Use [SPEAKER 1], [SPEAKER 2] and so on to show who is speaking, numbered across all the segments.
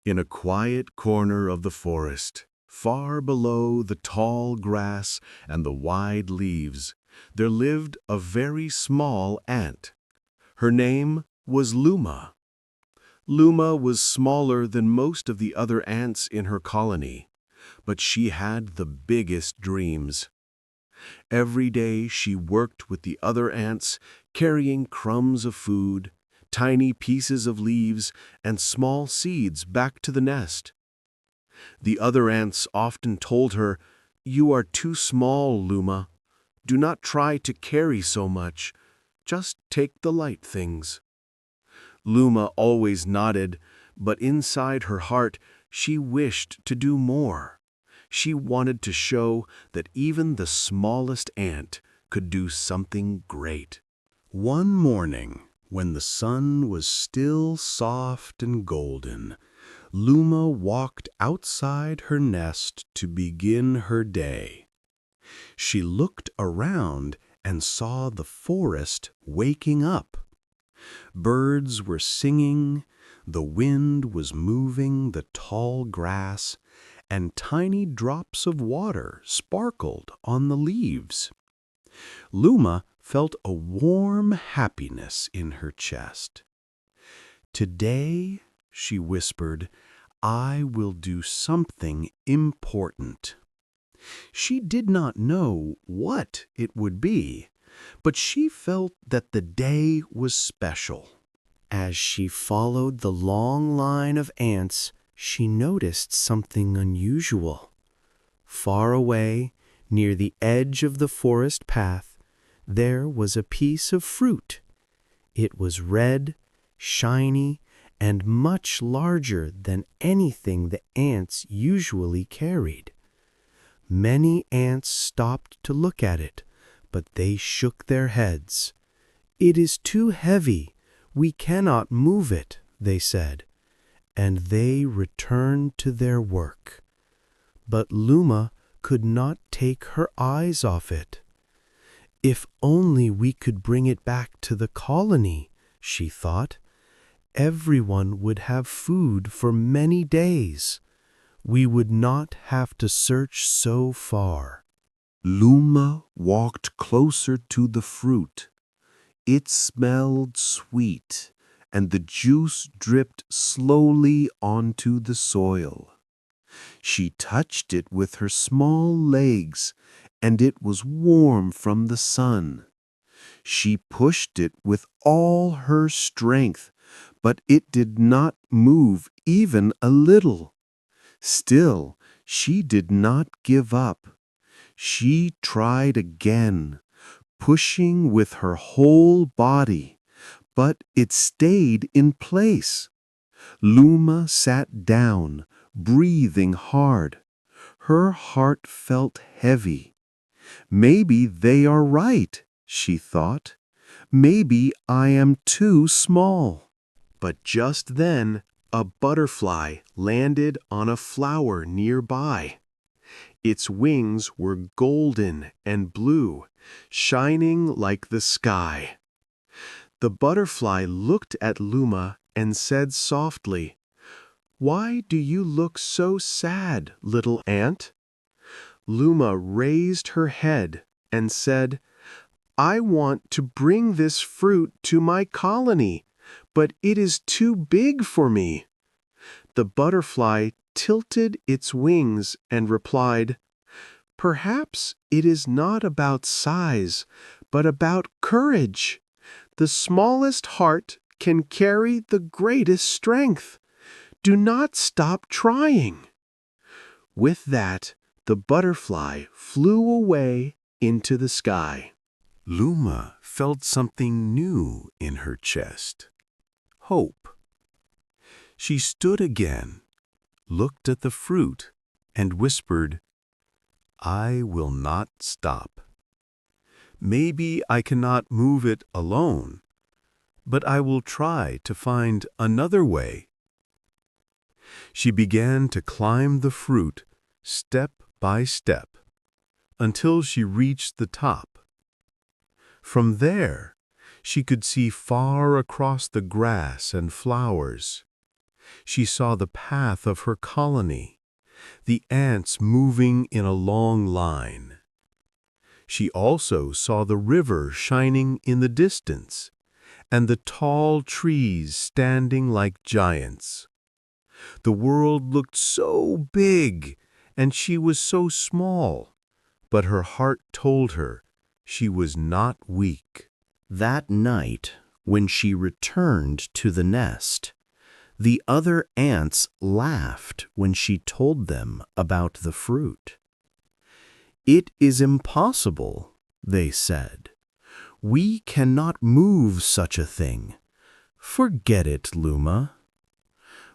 [SPEAKER 1] In a quiet corner of the forest, far below the tall grass and the wide leaves, there lived a very small ant. Her name was Luma. Luma was smaller than most of the other ants in her colony, but she had the biggest dreams. Every day she worked with the other ants, carrying crumbs of food, tiny pieces of leaves, and small seeds back to the nest. The other ants often told her, "You are too small, Luma. Do not try to carry so much. Just take the light things." Luma always nodded, but inside her heart she wished to do more. She wanted to show that even the smallest ant could do something great. One morning, when the sun was still soft and golden, Luma walked outside her nest to begin her day. She looked around and saw the forest waking up. Birds were singing, the wind was moving the tall grass, and tiny drops of water sparkled on the leaves. Luma felt a warm happiness in her chest. "Today," she whispered, "I will do something important." She did not know what it would be, but she felt that the day was special. As she followed the long line of ants, she noticed something unusual. Far away, near the edge of the forest path, there was a piece of fruit. It was red, shiny, and much larger than anything the ants usually carried. Many ants stopped to look at it, but they shook their heads. "It is too heavy. We cannot move it," they said, and they returned to their work. But Luma could not take her eyes off it. "If only we could bring it back to the colony," she thought. "Everyone would have food for many days. We would not have to search so far." Luma walked closer to the fruit. It smelled sweet, and the juice dripped slowly onto the soil. She touched it with her small legs, and it was warm from the sun. She pushed it with all her strength, but it did not move even a little. Still, she did not give up. She tried again, pushing with her whole body, but it stayed in place. Luma sat down, breathing hard. Her heart felt heavy. "Maybe they are right," she thought. "Maybe I am too small." But just then, a butterfly landed on a flower nearby. Its wings were golden and blue, shining like the sky. The butterfly looked at Luma and said softly, "Why do you look so sad, little ant?" Luma raised her head and said, "I want to bring this fruit to my colony, but it is too big for me." The butterfly tilted its wings and replied, "Perhaps it is not about size, but about courage. The smallest heart can carry the greatest strength. Do not stop trying." With that, the butterfly flew away into the sky. Luma felt something new in her chest. Hope. She stood again, looked at the fruit, and whispered, "I will not stop. Maybe I cannot move it alone, but I will try to find another way." She began to climb the fruit step by step until she reached the top. From there, she could see far across the grass and flowers.
[SPEAKER 2] She saw the path of her colony, the ants moving in a long line. She also saw the river shining in the distance, and the tall trees standing like giants. The world looked so big, and she was so small, but her heart told her she was not weak.
[SPEAKER 1] That night, when she returned to the nest, the other ants laughed when she told them about the fruit. "It is impossible," they said. "We cannot move such a thing. Forget it, Luma."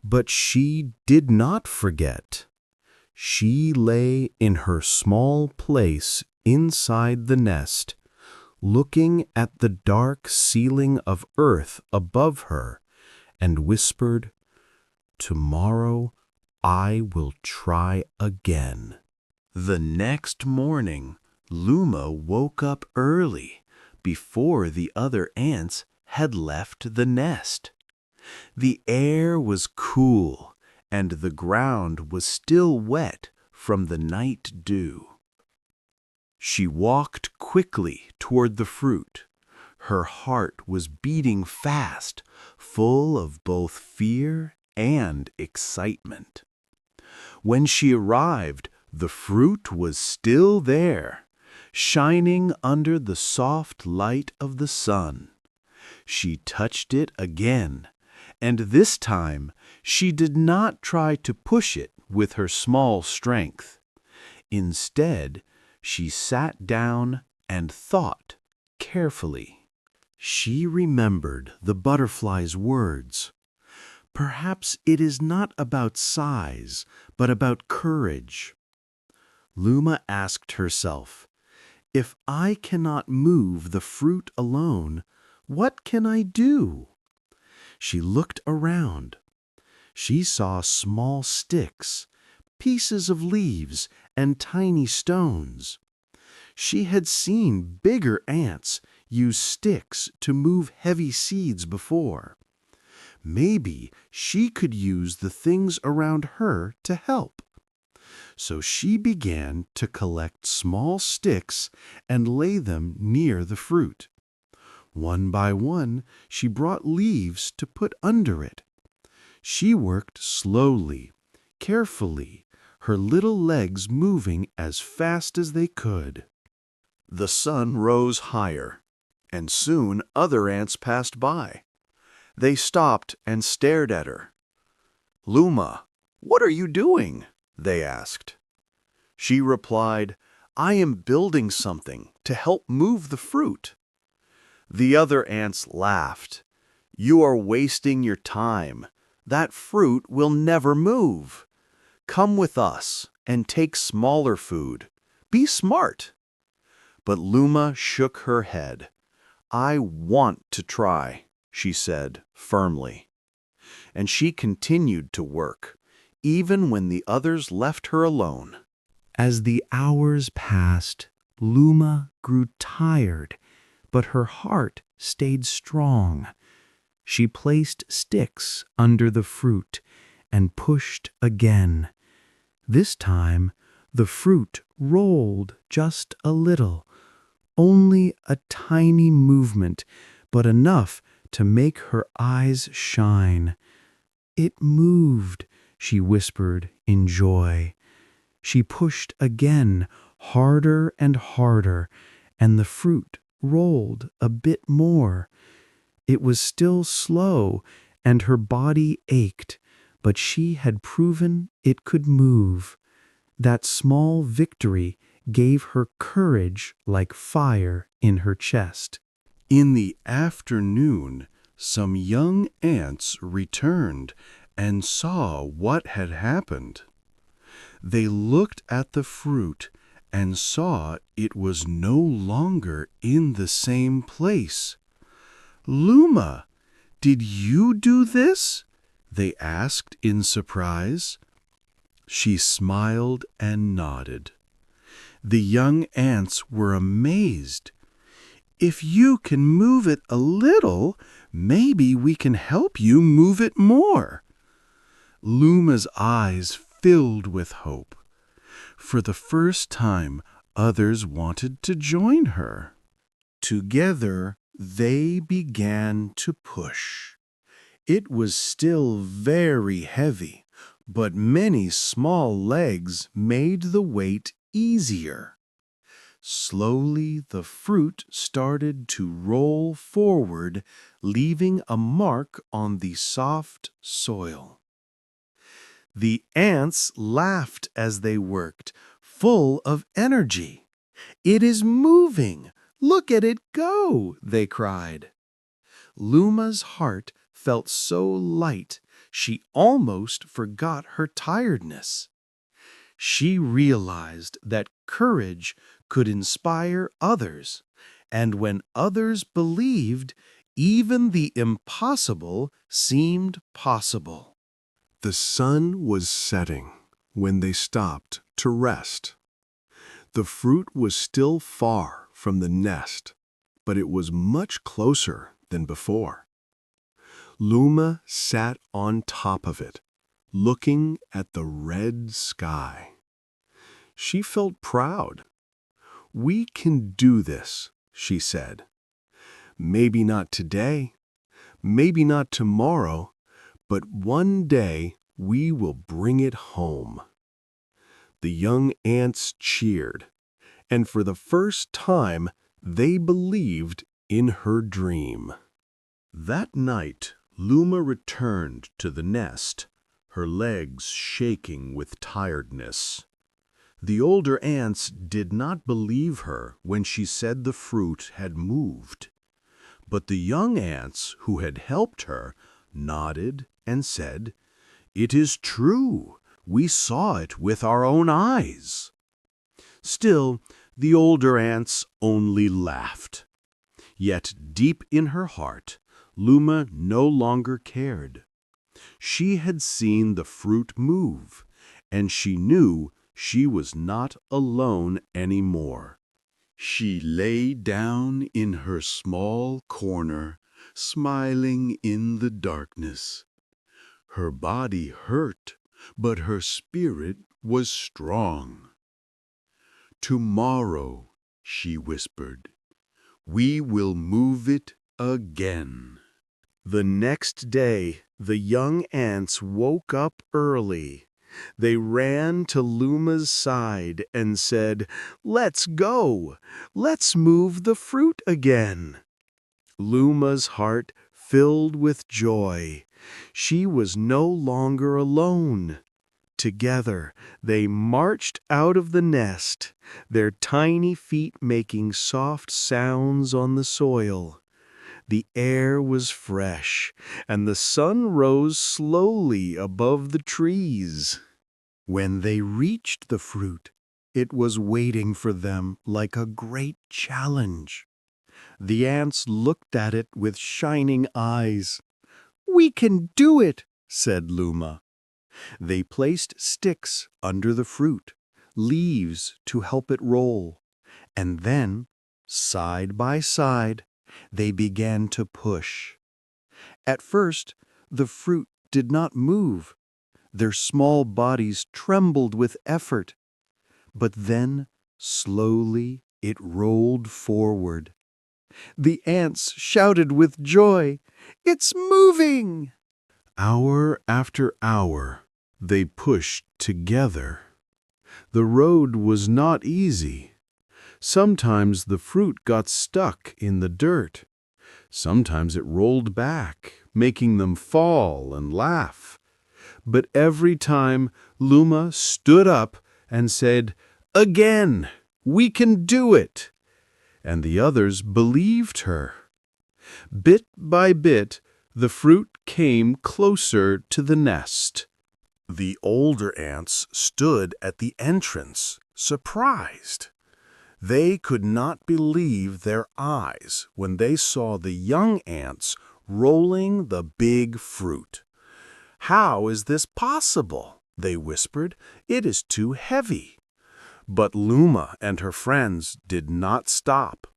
[SPEAKER 1] But she did not forget. She lay in her small place inside the nest, looking at the dark ceiling of earth above her, and whispered, "Tomorrow I will try again." The next morning, Luma woke up early, before the other ants had left the nest. The air was cool, and the ground was still wet from the night dew. She walked quickly toward the fruit. Her heart was beating fast, full of both fear and excitement. When she arrived, the fruit was still there, shining under the soft light of the sun. She touched it again, and this time she did not try to push it with her small strength. Instead, she sat down and thought carefully. She remembered the butterfly's words. Perhaps it is not about size, but about courage. Luma asked herself, "If I cannot move the fruit alone, what can I do?" She looked around. She saw small sticks, pieces of leaves, and tiny stones. She had seen bigger ants use sticks to move heavy seeds before. Maybe she could use the things around her to help. So she began to collect small sticks and lay them near the fruit. One by one, she brought leaves to put under it. She worked slowly, carefully, her little legs moving as fast as they could. The sun rose higher, and soon other ants passed by. They stopped and stared at her. "Luma, what are you doing?" they asked. She replied, "I am building something to help move the fruit." The other ants laughed. "You are wasting your time. That fruit will never move. Come with us and take smaller food. Be smart." But Luma shook her head. "I want to try," she said firmly. And she continued to work, even when the others left her alone. As the hours passed, Luma grew tired, but her heart stayed strong. She placed sticks under the fruit and pushed again. This time, the fruit rolled just a little, only a tiny movement, but enough to make her eyes shine. "It moved," she whispered in joy. She pushed again, harder and harder, and the fruit rolled a bit more. It was still slow, and her body ached, but she had proven it could move. That small victory gave her courage like fire in her chest. In the afternoon, some young ants returned and saw what had happened. They looked at the fruit and saw it was no longer in the same place. "Luma, did you do this?" they asked in surprise. She smiled and nodded. The young ants were amazed. "If you can move it a little, maybe we can help you move it more."
[SPEAKER 2] Luma's eyes filled with hope. For the first time, others wanted to join her. Together, they began to push. It was still very heavy, but many small legs made the weight easier. Slowly, the fruit started to roll forward, leaving a mark on the soft soil. The ants laughed as they worked, full of energy. "It is moving! Look at it go!" they cried. Luma's heart felt so light, she almost forgot her tiredness. She realized that courage could inspire others, and when others believed, even the impossible seemed possible. The sun was setting when they stopped to rest. The fruit was still far from the nest, but it was much closer than before. Luma sat on top of it, looking at the red sky. She felt proud. "We can do this," she said. "Maybe not today, maybe not tomorrow, but one day we will bring it home." The young ants cheered, and for the first time they believed in her dream. That night, Luma returned to the nest, her legs shaking with tiredness. The older ants did not believe her when she said the fruit had moved. But the young ants who had helped her nodded and said, "It is true. We saw it with our own eyes." Still, the older ants only laughed. Yet deep in her heart, Luma no longer cared. She had seen the fruit move, and she knew she was not alone anymore. She lay down in her small corner, smiling in the darkness. Her body hurt, but her spirit was strong. "Tomorrow," she whispered, "we will move it again." The next day, the young ants woke up early. They ran to Luma's side and said, "Let's go! Let's move the fruit again." Luma's heart filled with joy. She was no longer alone. Together, they marched out of the nest, their tiny feet making soft sounds on the soil. The air was fresh, and the sun rose slowly above the trees. When they reached the fruit, it was waiting for them like a great challenge. The ants looked at it with shining eyes. "We can do it," said Luma. They placed sticks under the fruit, leaves to help it roll, and then, side by side, they began to push. At first, the fruit did not move. Their small bodies trembled with effort. But then, slowly, it rolled forward. The ants shouted with joy, "It's moving!" Hour after hour, they pushed together. The road was not easy. Sometimes the fruit got stuck in the dirt. Sometimes it rolled back, making them fall and laugh. But every time, Luma stood up and said, "Again, we can do it!" And the others believed her. Bit by bit, the fruit came closer to the nest. The older ants stood at the entrance, surprised. They could not believe their eyes when they saw the young ants rolling the big fruit. "How is this possible?" they whispered. "It is too heavy." But Luma and her friends did not stop.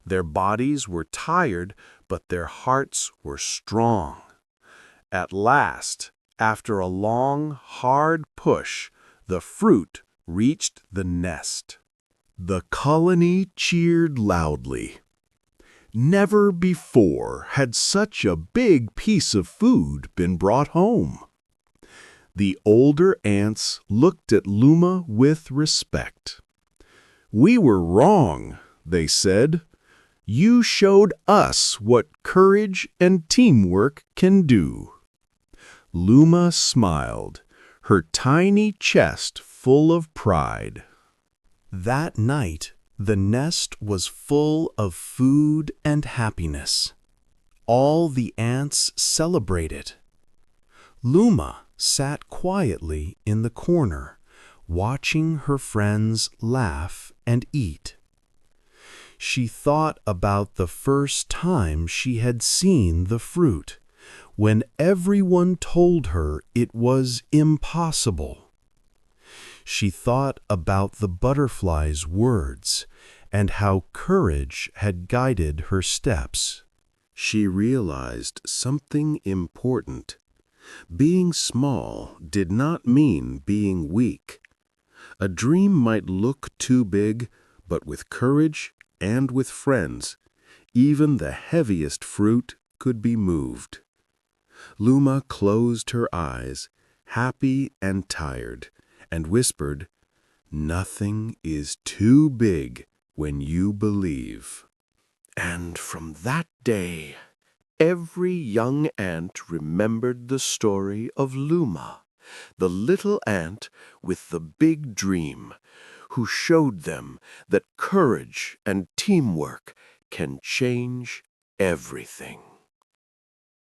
[SPEAKER 2] Their bodies were tired, but their hearts were strong. At last, After a long, hard push, the fruit reached the nest. The colony cheered loudly. Never before had such a big piece of food been brought home. The older ants looked at Luma with respect. "We were wrong," they said. "You showed us what courage and teamwork can do." Luma smiled, her tiny chest full of pride. That night, the nest was full of food and happiness. All the ants celebrated. Luma sat quietly in the corner, watching her friends laugh and eat. She thought about the first time she had seen the fruit, when everyone told her it was impossible. She thought about the butterfly's words and how courage had guided her steps. She realized something important. Being small did not mean being weak. A dream might look too big, but with courage and with friends, even the heaviest fruit could be moved. Luma closed her eyes, happy and tired, and whispered, "Nothing is too big when you believe." And from that day, every young ant remembered the story of Luma, the little ant with the big dream, who showed them that courage and teamwork can change everything.